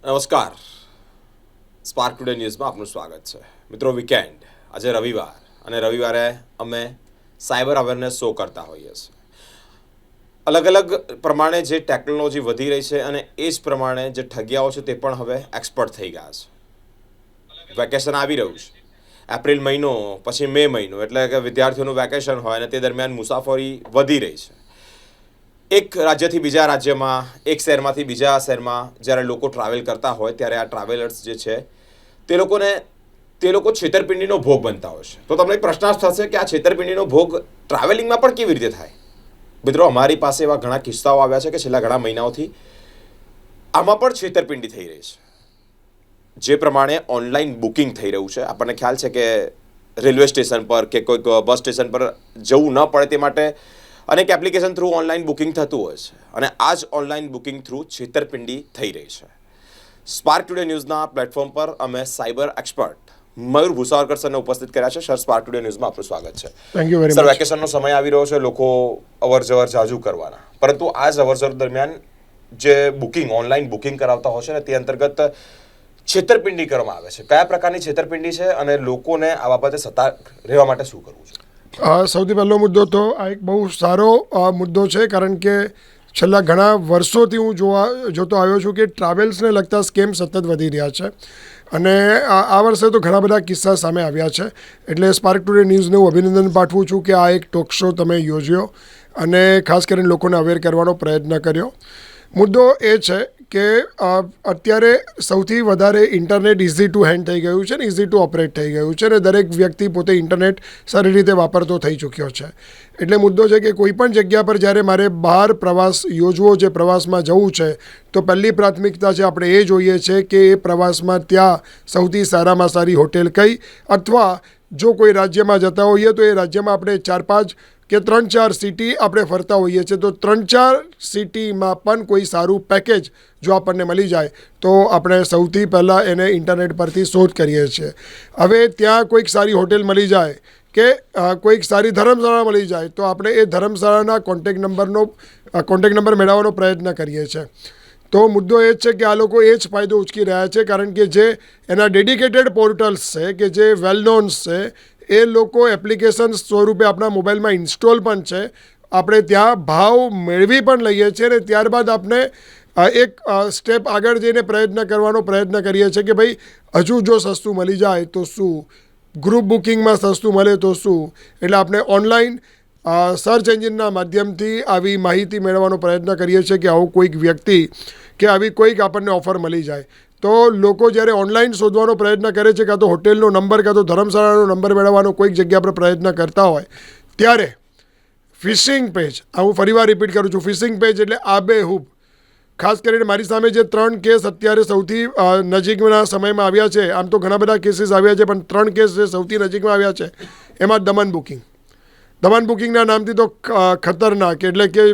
નમસ્કાર. Spark today ન્યૂઝમાં આપનું સ્વાગત છે. મિત્રો, વીકેન્ડ આજે રવિવાર અને રવિવારે અમે સાયબર અવેરનેસ શો કરતા હોઈએ છીએ. અલગ અલગ પ્રમાણે જે ટેકનોલોજી વધી રહી છે અને એ જ પ્રમાણે જે ઠગિયાઓ છે તે પણ હવે એક્સપર્ટ થઈ ગયા છે. વેકેશન આવી રહ્યું છે. એપ્રિલ મહિનો પછી મે મહિનો એટલે કે વિદ્યાર્થીઓનું વેકેશન હોય અને તે દરમિયાન મુસાફરી વધી રહી છે. એક રાજ્યથી બીજા રાજ્યમાં, એક શહેરમાંથી બીજા શહેરમાં જ્યારે લોકો ટ્રાવેલ કરતા હોય ત્યારે આ ટ્રાવેલર્સ જે છે તે લોકો છેતરપિંડીનો ભોગ બનતા હોય છે. તો તમને એક પ્રશ્ન થશે કે આ છેતરપિંડીનો ભોગ ટ્રાવેલિંગમાં પણ કેવી રીતે થાય? મિત્રો, અમારી પાસે એવા ઘણા કિસ્સાઓ આવ્યા છે કે છેલ્લા ઘણા મહિનાઓથી આમાં પણ છેતરપિંડી થઈ રહી છે. જે પ્રમાણે ઓનલાઈન બુકિંગ થઈ રહ્યું છે, આપણને ખ્યાલ છે કે રેલવે સ્ટેશન પર કે કોઈક બસ સ્ટેશન પર જવું ન પડે તે માટે અનેક એપ્લિકેશન થ્રુ ઓનલાઈન બુકિંગ થતું હોય છે અને આ જ ઓનલાઈન બુકિંગ થ્રુ છેતરપિંડી થઈ રહી છે. સ્પાર્ક ટુડે ન્યૂઝના પ્લેટફોર્મ પર અમે સાયબર એક્સપર્ટ મયુર ભૂસાવરકર સરને ઉપસ્થિત કર્યા છે. સર, સ્પાર્ક ટુડે ન્યૂઝમાં આપનું સ્વાગત છે. Thank you very sir, much. વેકેશનનો સમય આવી રહ્યો છે, લોકો અવરજવર જાજુ કરવાના, પરંતુ આ જ અવરજવર દરમિયાન જે બુકિંગ ઓનલાઈન બુકિંગ કરાવતા હોય છે ને તે અંતર્ગત છેતરપિંડી કરવામાં આવે છે. કયા પ્રકારની છેતરપિંડી છે અને લોકોને આ બાબતે સતર્ક રહેવા માટે શું કરવું છે? સૌથી પહેલો મુદ્દો તો આ એક બહુ સારો મુદ્દો છે, કારણ કે છેલ્લા ઘણા વર્ષોથી હું જોતો આવ્યો છું કે ટ્રાવેલ્સને લગતા સ્કેમ સતત વધી રહ્યા છે અને આ વર્ષે તો ઘણા બધા કિસ્સા સામે આવ્યા છે. એટલે સ્પાર્ક ટુડે ન્યૂઝને હું અભિનંદન પાઠવું છું કે આ એક ટોક શો તમે યોજ્યો અને ખાસ કરીને લોકોને અવેર કરવાનો પ્રયત્ન કર્યો. મુદ્દો એ છે કે અત્યારે સૌથી વધારે ઇન્ટરનેટ ઇઝી ટુ હેન્ડ થઈ ગયું છે ને ઇઝી ટુ ઓપરેટ થઈ ગયું છે અને દરેક વ્યક્તિ પોતે ઇન્ટરનેટ સારી રીતે વાપરતો થઈ ચૂક્યો છે. એટલે મુદ્દો છે કે કોઈ પણ જગ્યા પર જ્યારે મારે બહાર પ્રવાસ યોજવો છે, પ્રવાસમાં જવું છે, તો પહેલી પ્રાથમિકતા છે આપણે એ જોઈએ છે કે એ પ્રવાસમાં ત્યાં સૌથી સારામાં સારી હોટેલ કઈ, અથવા જો કોઈ રાજ્યમાં જતા હોઈએ તો એ રાજ્યમાં આપણે 4-5 કે 3-4 સિટી આપણે ફરતા હોઈએ છીએ, તો 3-4 સિટીમાં પણ કોઈ સારું પેકેજ જો આપણને મળી જાય તો આપણે સૌથી પહેલાં એને ઇન્ટરનેટ પરથી શોધ કરીએ છીએ. હવે ત્યાં કોઈક સારી હોટેલ મળી જાય કે કોઈક સારી ધર્મશાળા મળી જાય તો આપણે એ ધર્મશાળાના કોન્ટેક્ટ નંબર મેળવવાનો પ્રયત્ન કરીએ છીએ. તો મુદ્દો એ જ છે કે આ લોકો એ જ ફાયદો ઉચકી રહ્યા છે, કારણ કે જે એના ડેડિકેટેડ પોર્ટલ્સ છે કે જે વેલ નોન્સ છે એ લોકો એપ્લિકેશન સ્વરૂપે આપણા મોબાઈલમાં ઇન્સ્ટોલ પણ છે. આપણે ત્યાં ભાવ મેળવી પણ લઈએ છીએ અને ત્યારબાદ આપણે એક સ્ટેપ આગળ જઈને પ્રયત્ન કરીએ છીએ કે ભાઈ હજુ જો સસ્તું મળી જાય તો શું, ગ્રુપ બુકિંગમાં સસ્તું મળે તો શું. એટલે આપણે ઓનલાઈન સર્ચ એન્જિનના માધ્યમથી આવી માહિતી મેળવવાનો પ્રયત્ન કરીએ છીએ કે આવું કોઈક વ્યક્તિ કે આવી કોઈક આપણને ઓફર મળી જાય. તો લોકો જ્યારે ઓનલાઈન શોધવાનો પ્રયત્ન કરે છે, કાં તો હોટેલનો નંબર કાં તો ધર્મશાળાનો નંબર મેળવવાનો કોઈક જગ્યા પર પ્રયત્ન કરતા હોય, ત્યારે ફિશિંગ પેજ, હું ફરીવાર રિપીટ કરું છું, ફિશિંગ પેજ એટલે આબેહૂબ. ખાસ કરીને મારી સામે જે 3 કેસ અત્યારે સૌથી નજીકના સમયમાં આવ્યા છે, આમ તો ઘણા બધા કેસીસ આવ્યા છે પણ 3 કેસ જે સૌથી નજીકમાં આવ્યા છે એમાં દમન બુકિંગના નામથી તો ખતરનાક, એટલે કે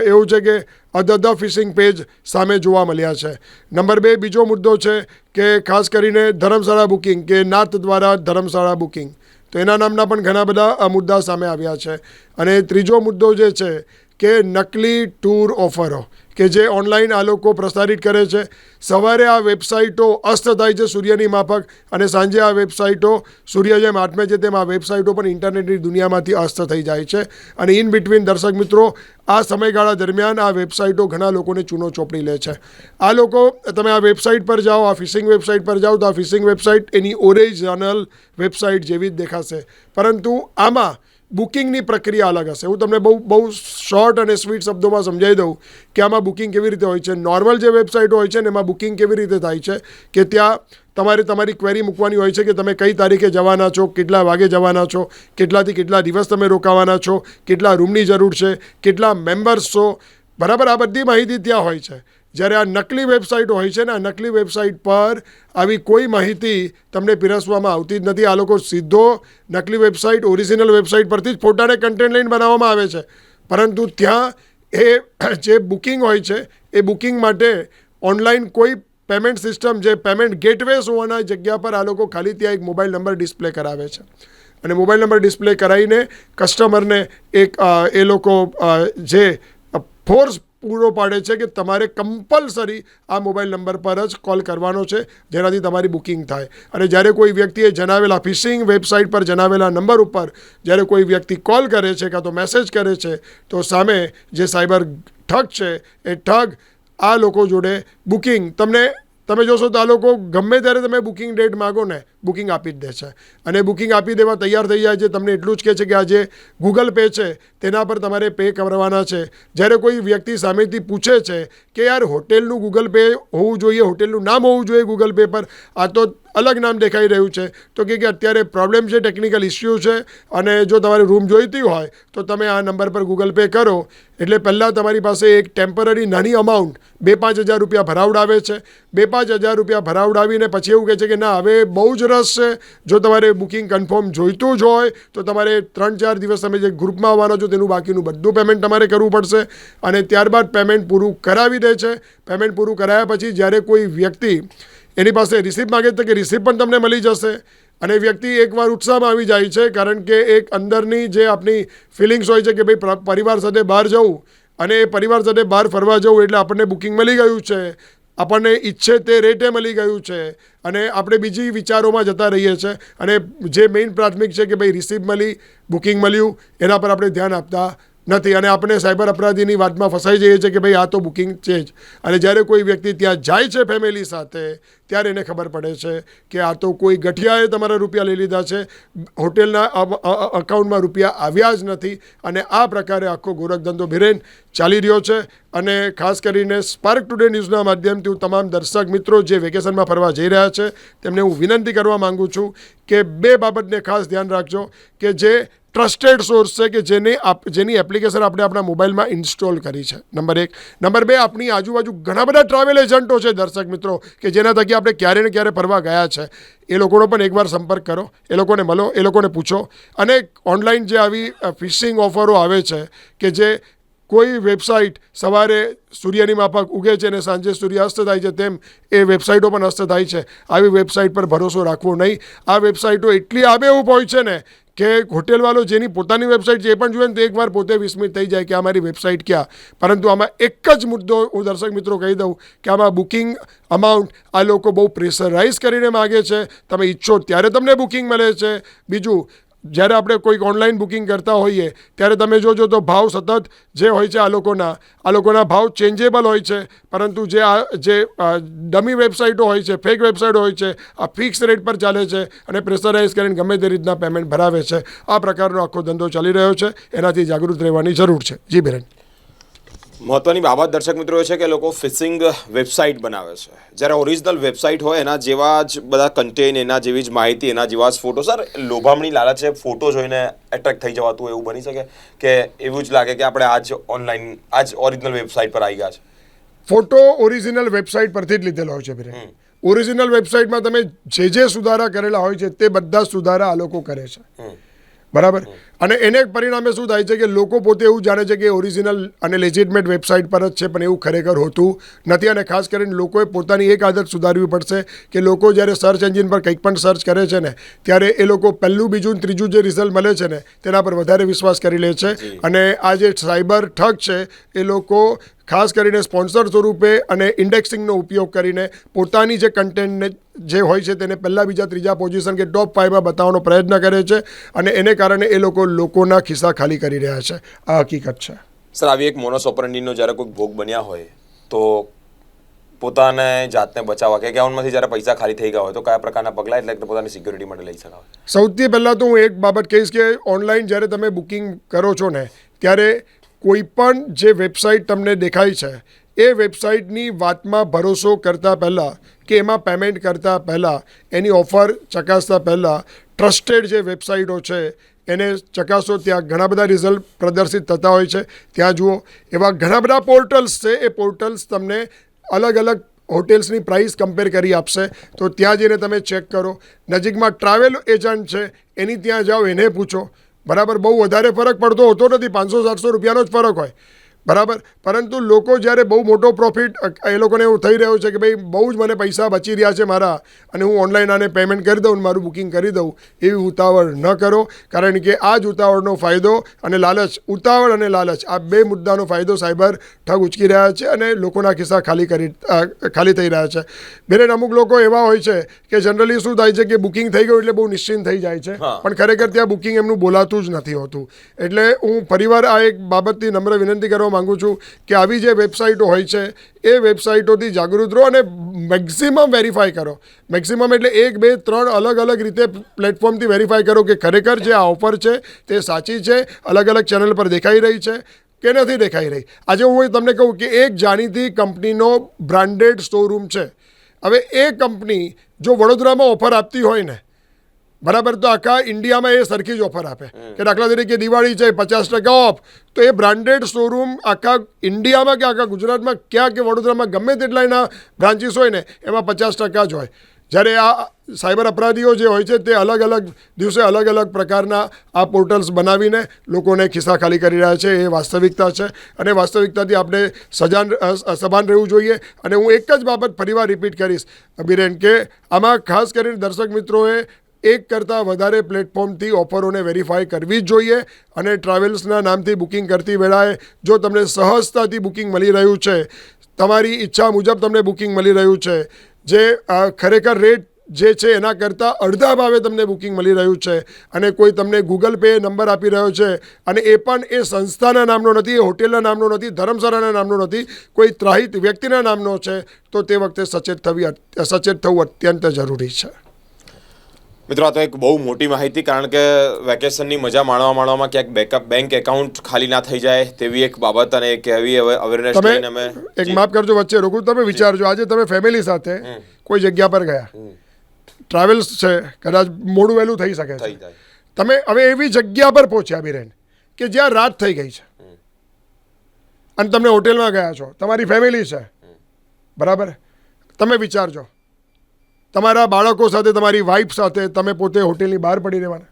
એવું છે કે અધધ ફિશિંગ પેજ સામે જોવા મળ્યા છે. નંબર 2 બીજો મુદ્દો છે કે ખાસ કરીને ધર્મશાળા બુકિંગ કે નાથ દ્વારા ધર્મશાળા બુકિંગ, તો એના નામના પણ ઘણા બધા મુદ્દા સામે આવ્યા છે. અને ત્રીજો મુદ્દો જે છે કે નકલી ટૂર ઓફરો કે જે ઓનલાઈન આ લોકો પ્રસારિત કરે છે. સવારે આ વેબસાઇટો અસ્ત થાય છે સૂર્યની માફક, અને સાંજે આ વેબસાઇટો સૂર્ય જેમ આઠમે છે તેમ આ વેબસાઇટો પણ ઇન્ટરનેટની દુનિયામાંથી અસ્ત થઈ જાય છે. અને ઇન બિટવીન, દર્શક મિત્રો, આ સમયગાળા દરમિયાન આ વેબસાઇટો ઘણા લોકોને ચૂનો ચોપડી લે છે. આ લોકો, તમે આ વેબસાઇટ પર જાઓ, આ ફિશિંગ વેબસાઇટ પર જાઓ તો આ ફિશિંગ વેબસાઇટ એની ઓરિજિનલ વેબસાઇટ જેવી જ દેખાશે, પરંતુ આમાં બુકિંગની પ્રક્રિયા અલગ હશે. હું તમને બહુ શોર્ટ અને સ્વીટ શબ્દોમાં સમજાવી દઉં કે આમાં બુકિંગ કેવી રીતે હોય છે. નોર્મલ જે વેબસાઇટો હોય છે ને એમાં બુકિંગ કેવી રીતે થાય છે કે ત્યાં તમારે તમારી ક્વેરી મૂકવાની હોય છે કે તમે કઈ તારીખે જવાના છો, કેટલા વાગે જવાના છો, કેટલાથી કેટલા દિવસ તમે રોકાવાના છો, કેટલા રૂમની જરૂર છે, કેટલા મેમ્બર્સ છો, બરાબર. આ બધી માહિતી ત્યાં હોય છે. જ્યારે આ નકલી વેબસાઇટ હોય છે ને, આ નકલી વેબસાઇટ પર આવી કોઈ માહિતી તમને પીરસવામાં આવતી જ નથી. આ લોકો સીધો નકલી વેબસાઇટ, ઓરિજિનલ વેબસાઇટ પરથી જ ફોટાને કન્ટેન્ટ લઈને બનાવવામાં આવે છે, પરંતુ ત્યાં એ જે બુકિંગ હોય છે એ બુકિંગ માટે ઓનલાઈન કોઈ પેમેન્ટ સિસ્ટમ, જે પેમેન્ટ ગેટવેઝ હોવાના જગ્યા પર આ લોકો ખાલી ત્યાં એક મોબાઈલ નંબર ડિસ્પ્લે કરાવે છે અને મોબાઈલ નંબર ડિસ્પ્લે કરાવીને કસ્ટમરને એક એ લોકો જે ફોર્સ પૂરો પાડે છે કે તમારે કમ્પલસરી આ મોબાઈલ નંબર પર જ કોલ કરવાનો છે, જેનાથી તમારી બુકિંગ થાય. અને જ્યારે કોઈ વ્યક્તિએ જણાવેલા ફિશિંગ વેબસાઇટ પર જણાવેલા નંબર ઉપર જ્યારે કોઈ વ્યક્તિ કોલ કરે છે કાં તો મેસેજ કરે છે, તો સામે જે સાયબર ઠગ છે એ ઠગ આ લોકો જોડે બુકિંગ તમે જોશો તો આ લોકો ગમે ત્યારે તમે બુકિંગ ડેટ માગો ને બુકિંગ આપી જ દે છે. અને બુકિંગ આપી દેવા તૈયાર થઈ જાય છે. તમને એટલું જ કહે છે કે આ જે ગૂગલ પે છે તેના પર તમારે પે કરવાના છે. જ્યારે કોઈ વ્યક્તિ સામેથી પૂછે છે કે યાર હોટેલનું ગૂગલ પે હોવું જોઈએ, હોટેલનું નામ હોવું જોઈએ ગૂગલ પે પર, આ તો અલગ નામ દેખાઈ રહ્યું છે, તો કે અત્યારે પ્રોબ્લેમ છે, ટેકનિકલ ઇસ્યુ છે, અને જો તમારે રૂમ જોઈતી હોય તો તમે આ નંબર પર ગૂગલ પે કરો. એટલે પહેલાં તમારી પાસે એક ટેમ્પરરી નાની અમાઉન્ટ 2-5 હજાર રૂપિયા ભરાવડાવે છે. 2-5 હજાર રૂપિયા ભરાવડાવીને પછી એવું કહે છે કે ના હવે બહુ જ રસ છે, જો તમારે બુકિંગ કન્ફર્મ જોઈતું જ હોય તો તમારે 3-4 દિવસ તમે જે ગ્રુપમાં આવવાનો છો તેનું બાકીનું બધું પેમેન્ટ તમારે કરવું પડશે. અને ત્યારબાદ પેમેન્ટ પૂરું કરાવી દે છે. પેમેન્ટ પૂરું કરાયા પછી જ્યારે કોઈ વ્યક્તિ એની પાસે રિસિપ્ટ માગે છે કે રિસિપ્ટ પણ તમને મળી જશે. અને વ્યક્તિ એકવાર ઉત્સાહમાં આવી જાય છે, કારણ કે એક અંદરની જે આપણી ફિલિંગ્સ હોય છે કે ભાઈ પરિવાર સાથે બહાર જવું અને એ પરિવાર સાથે બહાર ફરવા જવું એટલે આપણને બુકિંગ મળી ગયું છે, આપણને ઈચ્છે તે રેટે મળી ગયું છે, અને આપણે બીજી વિચારોમાં જતા રહીએ છીએ. અને જે મેઇન પ્રાથમિક છે કે ભાઈ રિસિપ્ટ મળી, બુકિંગ મળ્યું, એના પર આપણે ધ્યાન આપતા નથી. અને આપણે સાયબર અપરાધીની વાતમાં ફસાઈ જઈએ છીએ કે ભાઈ આ તો બુકિંગ છે જ. અને જ્યારે કોઈ વ્યક્તિ ત્યાં જાય છે ફેમિલી સાથે, ત્યારે એને ખબર પડે છે કે આ તો કોઈ ગઠિયાએ તમારા રૂપિયા લઈ લીધા છે, હોટેલના અકાઉન્ટમાં રૂપિયા આવ્યા જ નથી. અને આ પ્રકારે આખો ગોરખધંધો બિરેન ચાલી રહ્યો છે. અને ખાસ કરીને સ્પાર્ક ટુડે ન્યૂઝના માધ્યમથી હું તમામ દર્શક મિત્રો જે વેકેશનમાં ફરવા જઈ રહ્યા છે તેમને હું વિનંતી કરવા માગું છું કે 2 બાબતને ખાસ ધ્યાન રાખજો કે જે ટ્રસ્ટેડ સોર્સ છે કે જેની એપ્લિકેશન આપણે આપણા મોબાઈલમાં ઇન્સ્ટોલ કરી છે. નંબર 1. નંબર 2, આપણી આજુબાજુ ઘણા બધા ટ્રાવેલ એજન્ટો છે દર્શક મિત્રો કે જેના થકી આપણે ક્યારે ને ક્યારે ફરવા ગયા છે. એ લોકોનો પણ એકવાર સંપર્ક કરો, એ લોકોને મળો, એ લોકોને પૂછો. અને ઓનલાઈન જે આવી ફિશિંગ ઓફરો આવે છે કે જે કોઈ વેબસાઇટ સવારે સૂર્યની માફક ઉગે છે અને સાંજે સૂર્ય અસ્ત થાય છે, તેમ એ વેબસાઇટો પણ અસ્ત થાય છે. આવી વેબસાઇટ પર ભરોસો રાખવો નહીં. આ વેબસાઇટો એટલી આબેહૂબ હોય છે ને કે હોટેલવાળો જેની પોતાની વેબસાઇટ છે એ પણ જોઈએ ને તો એકવાર પોતે વિસ્મિત થઈ જાય કે આ મારી વેબસાઇટ ક્યાં. પરંતુ આમાં એક જ મુદ્દો હું દર્શક મિત્રો કહી દઉં કે આમાં બુકિંગ અમાઉન્ટ આ લોકો બહુ પ્રેશરાઇઝ કરીને માગે છે. તમે ઈચ્છો ત્યારે તમને બુકિંગ મળે છે. બીજું, જ્યારે આપણે કોઈક ઓનલાઈન બુકિંગ કરતા હોઈએ ત્યારે તમે જોજો તો ભાવ સતત જે હોય છે આ લોકોના ભાવ ચેન્જેબલ હોય છે. પરંતુ જે ડમી વેબસાઇટો હોય છે, ફેક વેબસાઇટો હોય છે, આ ફિક્સ રેટ પર ચાલે છે અને પ્રેશરાઇઝ કરીને ગમે તે રીતના પેમેન્ટ ભરાવે છે. આ પ્રકારનો આખો ધંધો ચાલી રહ્યો છે. એનાથી જાગૃત રહેવાની જરૂર છે. જી બિરેન. મહત્વની બાબત દર્શક મિત્રો એ છે કે લોકો ફિશિંગ વેબસાઇટ બનાવે છે, જ્યારે ઓરિજિનલ વેબસાઇટ હોય એના જેવા જ બધા કન્ટેન્ટ, એના જેવી જ માહિતી, એના જેવા જ ફોટો. સર, લોભામણી લાલચે ફોટો જોઈને એટ્રેક્ટ થઈ જવાતું એવું બની શકે કે એવું જ લાગે કે આપણે આજ ઓરિજિનલ વેબસાઇટ પર આવી ગયા છે? ફોટો ઓરિજિનલ વેબસાઇટ પરથી જ લીધેલો હોય છે બિરેન. ઓરિજિનલ વેબસાઇટમાં તમે જે સુધારા કરેલા હોય છે તે બધા સુધારા આ લોકો કરે છે, બરાબર. અને એને પરિણામે શું થાય છે કે લોકો પોતે એવું જાણે છે કે ઓરિજિનલ અને લેજિટમેટ વેબસાઇટ પર જ છે, પણ એવું ખરેખર હોતું નથી. અને ખાસ કરીને લોકોએ પોતાની એક આદત સુધારવી પડશે કે લોકો જ્યારે સર્ચ એન્જિન પર કંઈક પણ સર્ચ કરે છે ને ત્યારે એ લોકો પહેલું, બીજું, ત્રીજું જે રિઝલ્ટ મળે છે ને તેના પર વધારે વિશ્વાસ કરી લે છે. અને આ જે સાયબર ઠગ છે એ લોકો ખાસ કરીને સ્પોન્સર સ્વરૂપે અને ઇન્ડેક્સિંગનો ઉપયોગ કરીને પોતાની જે કન્ટેન્ટને જે હોય છે તેને પહેલાં, બીજા, ત્રીજા પોઝિશન કે ટોપ 5માં બતાવવાનો પ્રયત્ન કરે છે. અને એને કારણે એ લોકોના ખિસ્સા ખાલી કરી રહ્યા છે. આ હકીકત છે. સર, આવી એક મોનસ ઓપરેન્ડીનો જ્યારે કોઈ ભોગ બન્યા હોય તો પોતાને જાતને બચાવવા કે એકાઉન્ટમાંથી જ્યારે પૈસા ખાલી થઈ ગયા હોય તો કયા પ્રકારના પગલાં એટલે પોતાની સિક્યોરિટી માટે લઈ શકાય? સૌથી પહેલાં તો હું એક બાબત કહીશ કે ઓનલાઈન જ્યારે તમે બુકિંગ કરો છો ને ત્યારે કોઈ પણ જે વેબસાઇટ તમને દેખાય છે એ વેબસાઇટની વાતમાં ભરોસો કરતાં પહેલાં કે એમાં પેમેન્ટ કરતાં પહેલાં, એની ઓફર ચકાસતા પહેલાં ટ્રસ્ટેડ જે વેબસાઇટો છે એને ચકાસો. ત્યાં ઘણા બધા રિઝલ્ટ પ્રદર્શિત થતા હોય છે, ત્યાં જુઓ. એવા ઘણા બધા પોર્ટલ્સ છે, એ પોર્ટલ્સ તમને અલગ અલગ હોટેલ્સની પ્રાઇસ કમ્પેર કરી આપશે. તો ત્યાં જઈને તમે ચેક કરો. નજીકમાં ટ્રાવેલ એજન્ટ છે એની ત્યાં જાઓ, એને પૂછો, બરાબર. બહુ વધારે ફરક પડતો હોતો નથી, 500-700 રૂપિયાનો જ ફરક હોય, બરાબર. પરંતુ લોકો જ્યારે બહુ મોટો પ્રોફિટ એ લોકોને એવું થઈ રહ્યું છે કે ભાઈ બહુ જ મને પૈસા બચી રહ્યા છે મારા અને હું ઓનલાઈન આને પેમેન્ટ કરી દઉં મારું બુકિંગ કરી દઉં, એવી ઉતાવળ ન કરો. કારણ કે આ જ ઉતાવળનો ફાયદો અને લાલચ, ઉતાવળ અને લાલચ, આ બે મુદ્દાનો ફાયદો સાયબર ઠગ ઉચકી રહ્યા છે અને લોકોના ખિસ્સા ખાલી થઈ રહ્યા છે. બેન, અમુક લોકો એવા હોય છે કે જનરલી શું થાય છે કે બુકિંગ થઈ ગયું એટલે બહુ નિશ્ચિંત થઈ જાય છે, પણ ખરેખર ત્યાં બુકિંગ એમનું બોલાતું જ નથી હોતું. એટલે હું ફરીવાર આ એક બાબતની નમ્ર વિનંતી કરવા માંગુ છું કે આવી જે વેબસાઇટો હોય છે એ વેબસાઇટોથી જાગૃત રહો અને મેક્સિમમ વેરીફાઈ કરો. મેક્સિમમ એટલે 1, 2, 3 અલગ અલગ રીતે પ્લેટફોર્મથી વેરીફાઈ કરો કે ખરેખર જે આ ઓફર છે તે સાચી છે, અલગ અલગ ચેનલ પર દેખાઈ રહી છે કે નથી દેખાઈ રહી. આજે હું તમને કહું કે એક જાણીતી કંપનીનો બ્રાન્ડેડ શોરૂમ છે. હવે એ કંપની જો વડોદરામાં ઓફર આપતી હોય ને, બરાબર, તો આખા ઇન્ડિયામાં એ સરખી જ ઓફર આપે કે દાખલા તરીકે દિવાળી છે 50% ઓફ, તો એ બ્રાન્ડેડ શોરૂમ આખા ઇન્ડિયામાં કે આખા ગુજરાતમાં ક્યાં કે વડોદરામાં ગમે તેટલા એના બ્રાન્ચીસ હોય ને એમાં 50% જ હોય. જ્યારે આ સાયબર અપરાધીઓ જે હોય છે તે અલગ અલગ દિવસે અલગ અલગ પ્રકારના આ પોર્ટલ્સ બનાવીને લોકોને ખિસ્સા ખાલી કરી રહ્યા છે. એ વાસ્તવિકતા છે અને વાસ્તવિકતાથી આપણે સભાન રહેવું જોઈએ. અને હું એક જ બાબત ફરીવાર રિપીટ કરીશ બીરેન, કે આમાં ખાસ કરીને દર્શક મિત્રોએ એક કરતાં વધારે પ્લેટફોર્મથી ઓફરોને વેરીફાઈ કરવી જ જોઈએ. અને ટ્રાવેલ્સના નામથી બુકિંગ કરતી વેળાએ જો તમને સહજતાથી બુકિંગ મળી રહ્યું છે, તમારી ઈચ્છા મુજબ તમને બુકિંગ મળી રહ્યું છે, જે ખરેખર રેટ જે છે એના કરતાં અડધા ભાવે તમને બુકિંગ મળી રહ્યું છે અને કોઈ તમને ગૂગલ પે નંબર આપી રહ્યો છે અને એ પણ એ સંસ્થાના નામનો નથી, એ હોટેલના નામનો નથી, ધર્મશાળાના નામનો નથી, કોઈ ત્રાહિત વ્યક્તિના નામનો છે, તો તે વખતે સચેત થવું અત્યંત જરૂરી છે. મિત્રો, આ તો એક બહુ મોટી માહિતી, કારણ કે વેકેશનની મજા માણવામાં ક્યાંક બેંક એકાઉન્ટ ખાલી ના થઈ જાય તેવી એક બાબત અને એક એવી અવેરનેસ લઈને અમે એક માફ કરજો વચ્ચે રોકું, તમે વિચારજો આજે તમે ફેમિલી સાથે કોઈ જગ્યા પર ગયા, ટ્રાવેલ્સ છે, કદાચ મોડું વહેલું થઈ શકે છે, તમે હવે એવી જગ્યા પર પહોંચ્યા બિરેન કે જ્યાં રાત થઈ ગઈ છે અને તમે હોટેલમાં ગયા છો, તમારી ફેમિલી છે, બરાબર, તમે વિચારજો તમારા બાળકો સાથે, તમારી વાઈફ સાથે તમે પોતે હોટેલની બહાર પડી રહેવાના,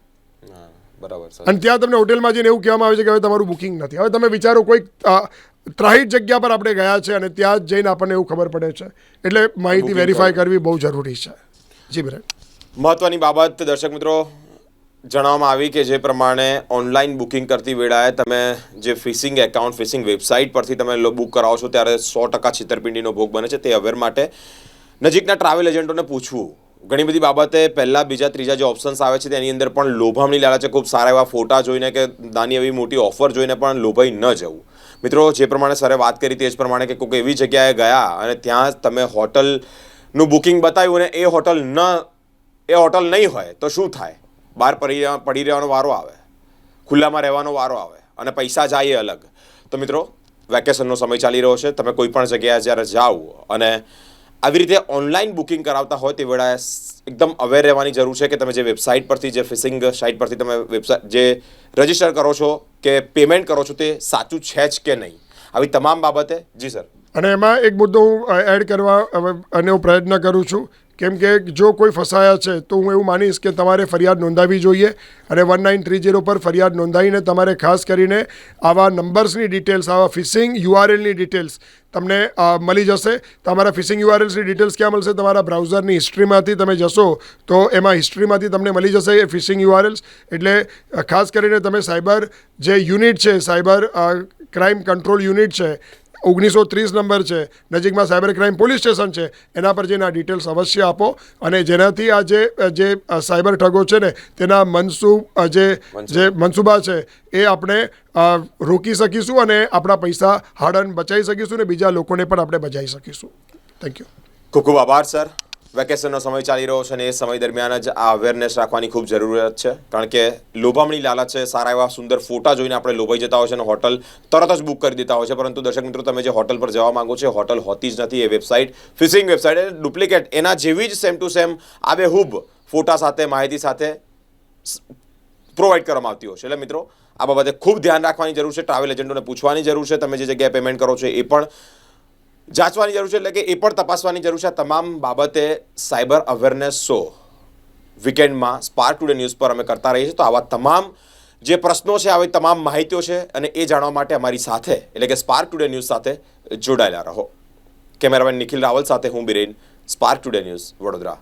બરાબર, અને ત્યાં તમને હોટેલમાં જઈને એવું કહેવામાં આવે છે કે હવે તમારું બુકિંગ નથી. હવે તમે વિચારો કોઈક ત્રાહિત જગ્યા પર આપણે ગયા છે અને ત્યાં જઈને આપણને એવું ખબર પડે છે. એટલે માહિતી વેરીફાઈ કરવી બહુ જરૂરી છે. જી બિરેન. મહત્વની બાબત દર્શક મિત્રો જણાવવામાં આવી કે જે પ્રમાણે ઓનલાઈન બુકિંગ કરતી વેળાએ તમે જે ફિશિંગ એકાઉન્ટ, ફિશિંગ વેબસાઇટ પરથી તમે બુક કરાવો છો ત્યારે 100% છેતરપિંડીનો ભોગ બને છે. તે અવેર માટે નજીકના ટ્રાવેલ એજન્ટોને પૂછવું. ઘણી બધી બાબતે પહેલા, બીજા, ત્રીજા જે ઓપ્શન્સ આવે છે તેની અંદર પણ લોભામણી લાલચે ખૂબ સારા એવા ફોટા જોઈને કે નાની એવી મોટી ઓફર જોઈને પણ લોભાઈ ન જવું. મિત્રો, જે પ્રમાણે સરે વાત કરી તે જ પ્રમાણે કે કોઈક એવી જગ્યાએ ગયા અને ત્યાં તમે હોટલનું બુકિંગ બતાવ્યું અને એ હોટલ નહીં હોય તો શું થાય? બહાર પડી રહેવાનો વારો આવે, ખુલ્લામાં રહેવાનો વારો આવે અને પૈસા જાય અલગ. તો મિત્રો, વેકેશનનો સમય ચાલી રહ્યો છે, તમે કોઈ પણ જગ્યાએ જ્યારે જાઓ અને આવી રીતે ઓનલાઈન બુકિંગ કરાવતા હોય તે વેળાએ એકદમ અવેર રહેવાની જરૂર છે કે તમે જે વેબસાઇટ પરથી, જે ફિશિંગ સાઇટ પરથી તમે જે રજીસ્ટર કરો છો કે પેમેન્ટ કરો છો તે સાચું છે જ કે નહીં, આવી તમામ બાબતે. જી સર. અને એમાં એક મુદ્દો હું એડ કરવા અને હું પ્રયત્ન કરું છું, કેમ કે જો કોઈ ફસાયા છે તો હું એવું માનીશ કે તમારે ફરિયાદ નોંધાવવી જોઈએ અને 1930 પર ફરિયાદ નોંધાવીને તમારે ખાસ કરીને આવા નંબર્સની ડિટેલ્સ, આવા ફિશિંગ યુઆરએલની ડિટેલ્સ તમને મળી જશે. તમારા ફિશિંગ યુઆરએલ્સની ડિટેલ્સ ક્યાં મળશે? તમારા બ્રાઉઝરની હિસ્ટ્રીમાંથી તમે જશો તો એમાં હિસ્ટ્રીમાંથી તમને મળી જશે એ ફિશિંગ યુઆરએલ્સ. એટલે ખાસ કરીને તમે સાયબર જે યુનિટ છે, સાયબર ક્રાઇમ કંટ્રોલ યુનિટ છે, 1930 નંબર છે, નજીકમાં સાયબર ક્રાઇમ પોલીસ સ્ટેશન છે, એના પર જઈને આ ડિટેલ્સ અવશ્ય આપો અને જેનાથી આ જે સાયબર ઠગો છે ને તેના મનસૂબા છે એ આપણે રોકી શકીશું અને આપણા પૈસા હાર્ડ બચાવી શકીશું અને બીજા લોકોને પણ આપણે બચાવી શકીશું. Thank you. ખૂબ ખૂબ આભાર સર. વેકેશનનો સમય ચાલી રહ્યો છે અને એ સમય દરમિયાન જ આ અવેરનેસ રાખવાની ખૂબ જરૂરિયાત છે, કારણ કે લોભામણી લાલચ છે, સારા એવા સુંદર ફોટા જોઈને આપણે લોભાઈ જતા હોય છે અને હોટલ તરત જ બુક કરી દેતા હોય છે. પરંતુ દર્શક મિત્રો, તમે જે હોટલ પર જવા માંગો છો હોટલ હોતી જ નથી. એ વેબસાઇટ, ફિશિંગ વેબસાઇટ, ડુપ્લિકેટ, એના જેવી જ સેમ ટુ સેમ આબેહૂબ ફોટા સાથે, માહિતી સાથે પ્રોવાઈડ કરવામાં આવતી હોય છે. એટલે મિત્રો, આ બાબતે ખૂબ ધ્યાન રાખવાની જરૂર છે. ટ્રાવેલ એજન્ટોને પૂછવાની જરૂર છે. તમે જે જગ્યાએ પેમેન્ટ કરો છો એ પણ જાંચવાની જરૂર છે, એટલે કે એ પણ તપાસવાની જરૂર છે. તમામ બાબતે સાયબર અવેરનેસ શો વીકેન્ડમાં સ્પાર્ક ટુડે ન્યૂઝ પર અમે કરતા રહીએ છીએ. તો આવા તમામ જે પ્રશ્નો છે આવી તમામ માહિતીઓ છે અને એ જાણવા માટે અમારી સાથે એટલે કે સ્પાર્ક ટુડે ન્યૂઝ સાથે જોડાયેલા રહો. કેમેરામેન નિખિલ રાવલ સાથે હું Biren, spark Today news, Vadodara.